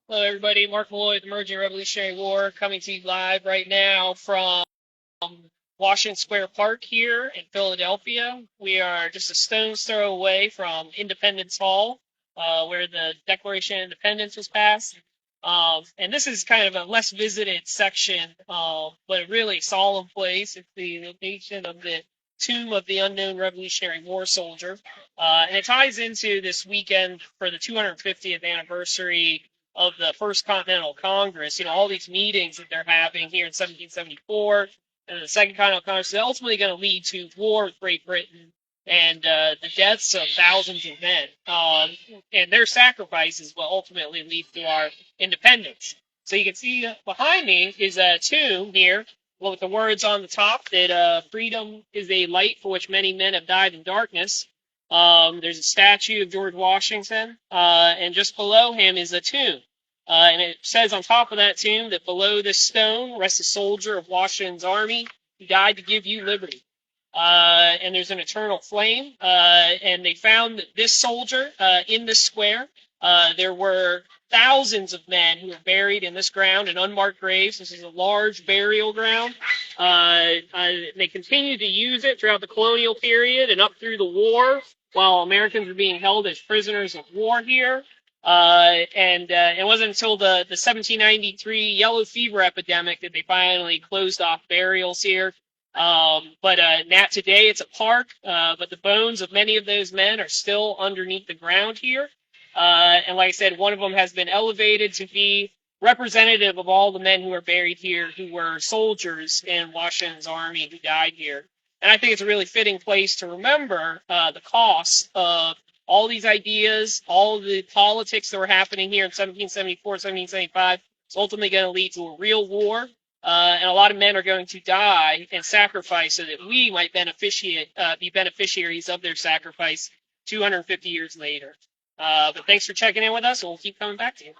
Hello, everybody. Mark Malloy, the Emerging Revolutionary War, coming to you live right now from Washington Square Park here in Philadelphia. We are just a stone's throw away from Independence Hall, where the Declaration of Independence was passed. And this is kind of a less visited section, but a really solemn place. It's the location of the Tomb of the Unknown Revolutionary War Soldier. And it ties into this weekend for the 250th anniversary of the First Continental Congress. All these meetings that they're having here in 1774 and the Second Continental Congress is ultimately going to lead to war with Great Britain and the deaths of thousands of men. And their sacrifices will ultimately lead to our independence. So you can see behind me is a tomb here with the words on the top that freedom is a light for which many men have died in darkness. There's a statue of George Washington, and just below him is a tomb. And it says on top of that tomb that below this stone rests a soldier of Washington's army who died to give you liberty. And there's an eternal flame. And they found that this soldier in this square, there were thousands of men who were buried in this ground in unmarked graves. This is a large burial ground. They continued to use it throughout the colonial period and up through the war while Americans were being held as prisoners of war here. And it wasn't until the 1793 yellow fever epidemic that they finally closed off burials here. But now today it's a park, but the bones of many of those men are still underneath the ground here. And like I said, one of them has been elevated to be representative of all the men who are buried here who were soldiers in Washington's army who died here. And I think it's a really fitting place to remember the cost of all these ideas, all the politics that were happening here in 1774, 1775. It's ultimately going to lead to a real war. And a lot of men are going to die and sacrifice so that we might be beneficiaries of their sacrifice 250 years later. But thanks for checking in with us, and we'll keep coming back to you.